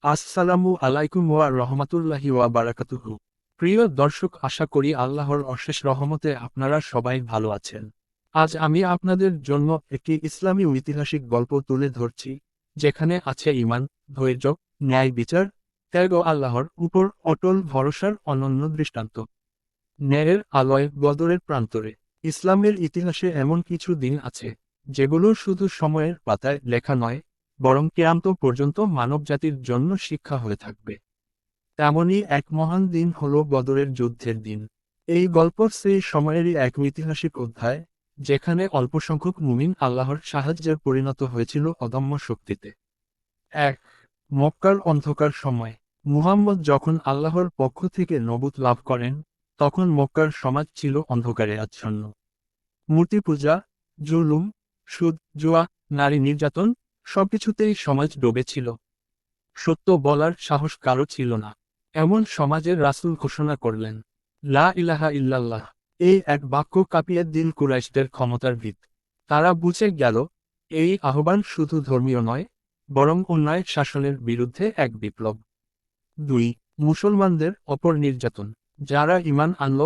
আসসালামু আলাইকুম ওয়া রহমাতুল্লাহি ওয়া বারাকাতুহু। প্রিয় দর্শক, আশা করি আল্লাহর অশেষ রহমতে আপনারা সবাই ভালো আছেন। আজ আমি আপনাদের জন্য একটি ইসলামী ঐতিহাসিক গল্প তুলে ধরছি, যেখানে আছে ঈমান, ধৈর্য, ন্যায় বিচার, ত্যাগ ও আল্লাহর উপর অটল ভরসার অনন্য দৃষ্টান্ত। ন্যায়ের আলোয় বদরের প্রান্তরে। ইসলামের ইতিহাসে এমন কিছু দিন আছে, যেগুলো শুধু সময়ের পাতায় লেখা নয়, বরং কিয়ামত পর্যন্ত মানবজাতির জন্য শিক্ষা হয়ে থাকবে। তেমনই এক মহান দিন হলো বদরের যুদ্ধের দিন। এই গল্প সেই সময়েরই এক ঐতিহাসিক অধ্যায়, যেখানে অল্প সংখ্যক মুমিন আল্লাহর সাহায্যে পরিণত হয়েছিল অদম্য শক্তিতে। এক, মক্কার অন্ধকার সময়। মুহাম্মদ যখন আল্লাহর পক্ষ থেকে নবুত লাভ করেন, তখন মক্কার সমাজ ছিল অন্ধকারে আচ্ছন্ন। মূর্তি পূজা, জুলুম, সুদ, জুয়া, নারী নির্যাতন, সবকিছুতেই সমাজ ডুবেছিল। সত্য বলার সাহস কারো ছিল না। এমন সমাজের রাসূল ঘোষণা করলেন, লা ইলাহা ইল্লাল্লাহ। এই এক বাক্য কাঁপিয়ে দিল কুরাইশদের ক্ষমতার ভিত। তারা বুঝে গেল, এই আহ্বান শুধু ধর্মীয় নয়, বরং অন্যায় শাসনের বিরুদ্ধে এক বিপ্লব। দুই, মুসলমানদের অপর নির্যাতন। যারা ঈমান আনল,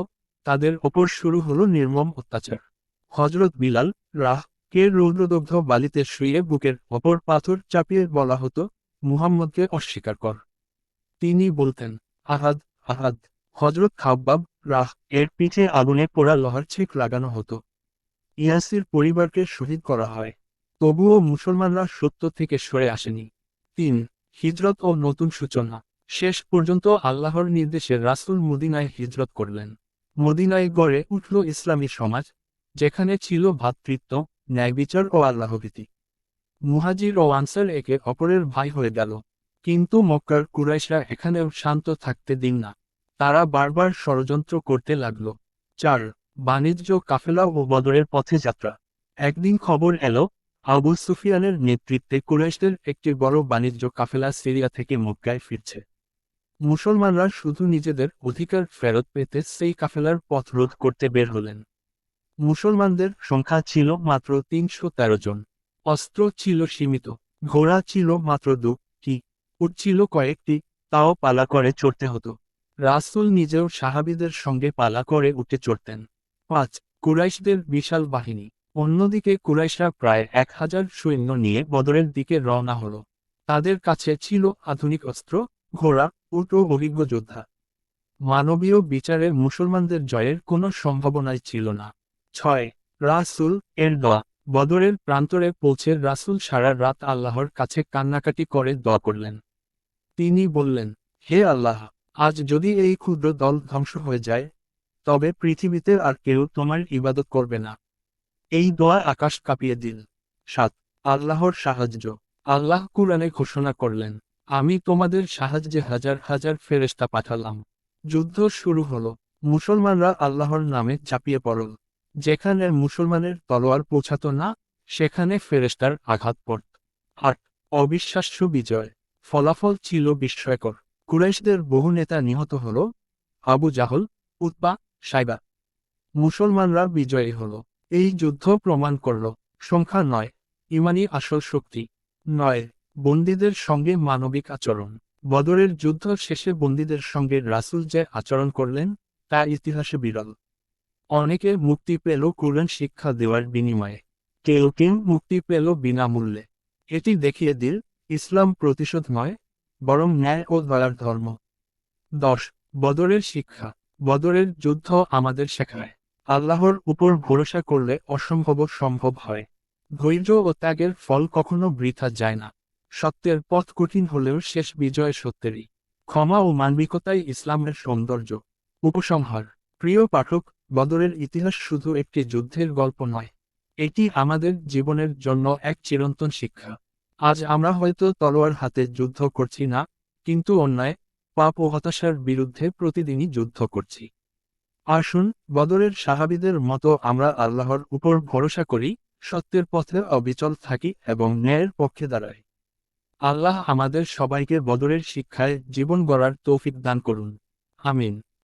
তাদের ওপর শুরু হলো নির্মম অত্যাচার। হযরত বিলাল কে রৌদ্রদগ্ধ বালিতে শুয়ে বুকের অপর পাথর চাপিয়ে বলা হতো, মুহাম্মদকে অস্বীকার কর। তিনি বলতেন, আহাদ, আহাদ। হযরত খাব্বাব এর পিঠে আগুনে পোড়া লোহার ছিক লাগানো হতো। ইয়াসির পরিবারকে শহীদ করা হয়। তবুও মুসলমানরা সত্য থেকে সরে আসেনি। তিন, হিজরত ও নতুন সূচনা। শেষ পর্যন্ত আল্লাহর নির্দেশে রাসূল মদিনায় হিজরত করলেন। মদিনায় গড়ে উঠল ইসলামী সমাজ, যেখানে ছিল ভ্রাতৃত্ব, ন্যায়বিচার ও আল্লাহভীতি। মুহাজির ও আনসার একে অপরের ভাই হয়ে গেল। কিন্তু মক্কার কুরাইশরা এখানেও শান্ত থাকতে দিন না। তারা বারবার ষড়যন্ত্র করতে লাগল। চার, বাণিজ্য কাফেলা ও বদরের পথে যাত্রা। একদিন খবর এলো, আবু সুফিয়ানের নেতৃত্বে কুরাইশদের একটি বড় বাণিজ্য কাফেলা সিরিয়া থেকে মক্কায় ফিরছে। মুসলমানরা শুধু নিজেদের অধিকার ফেরত পেতে সেই কাফেলার পথ রোধ করতে বের হলেন। মুসলমানদের সংখ্যা ছিল মাত্র 313 জন। অস্ত্র ছিল সীমিত। ঘোড়া ছিল মাত্র 2টি। উট ছিল কয়েকটি, তাও পালা করে চড়তে হতো। রাসূল নিজেও সাহাবীদের সঙ্গে পালা করে উঠে চড়তেন। 5, কুরাইশদের বিশাল বাহিনী। অন্যদিকে কুরাইশরা প্রায় 1000 সৈন্য নিয়ে বদরের দিকে রওনা হলো। তাদের কাছে ছিল আধুনিক অস্ত্র, ঘোড়া, উট ও অভিজ্ঞ যোদ্ধা। মানবীয় বিচারে মুসলমানদের জয়ের কোনো সম্ভাবনাই ছিল না। 6, রাসূল এর দোয়া। বদরের প্রান্তরে পৌঁছে রাসূল সারা রাত আল্লাহর কাছে কান্নাকাটি করে দোয়া করলেন। তিনি বললেন, হে আল্লাহ, আজ যদি এই ক্ষুদ্র দল ধ্বংস হয়ে যায়, তবে পৃথিবীতে আর কেউ তোমার ইবাদত করবে না। এই দোয়া আকাশ কাঁপিয়ে দিল। 7, আল্লাহর সাহায্য। আল্লাহ কুরআনে ঘোষণা করলেন, আমি তোমাদের সাহায্যে হাজার হাজার ফেরেশতা পাঠালাম। যুদ্ধ শুরু হলো। মুসলমানরা আল্লাহর নামে ঝাঁপিয়ে পড়ল। যেখানে মুসলমানের তলোয়ার পৌঁছাতো না, সেখানে ফেরেশতার আঘাত পড়ত। 8, অবিশ্বাস্য বিজয়। ফলাফল ছিল বিস্ময়কর। কুরাইশদের বহু নেতা নিহত হল। Abu Jahl, Utba, Saiba. মুসলমানরা বিজয়ী হল। এই যুদ্ধ প্রমাণ করল, সংখ্যা নয়, ইমানি আসল শক্তি। 9, বন্দীদের সঙ্গে মানবিক আচরণ। বদরের যুদ্ধ শেষে বন্দীদের সঙ্গে রাসূল যে আচরণ করলেন, তা ইতিহাসে বিরল। অনেকে মুক্তি পেল কুরআন শিক্ষা দেওয়ার বিনিময়ে। কেউ কেউ মুক্তি পেল বিনামূল্যে। এটি দেখিয়ে দিল, ইসলাম প্রতিশোধ নয়, বরং ন্যায় ও দয়ার ধর্ম। 10, বদরের শিক্ষা। বদরের যুদ্ধ আমাদের শেখায়, আল্লাহর উপর ভরসা করলে অসম্ভব সম্ভব হয়। ধৈর্য ও ত্যাগের ফল কখনো বৃথা যায় না। সত্যের পথ কঠিন হলেও শেষ বিজয় সত্যেরই। ক্ষমা ও মানবিকতাই ইসলামের সৌন্দর্য। উপসংহার। প্রিয় পাঠক, বদরের ইতিহাস শুধু একটি যুদ্ধের গল্প নয়, এটি আমাদের জীবনের জন্য এক চিরন্তন শিক্ষা। আজ আমরা হয়তো তলোয়ার হাতে যুদ্ধ করছি না, কিন্তু অন্যায়, পাপ ও হতাশার বিরুদ্ধে প্রতিদিনই যুদ্ধ করছি। আসুন, বদরের সাহাবীদের মতো আমরা আল্লাহর উপর ভরসা করি, সত্যের পথে অবিচল থাকি এবং ন্যায়ের পক্ষে দাঁড়াই। আল্লাহ আমাদের সবাইকে বদরের শিক্ষায় জীবন গড়ার তৌফিক দান করুন। আমিন।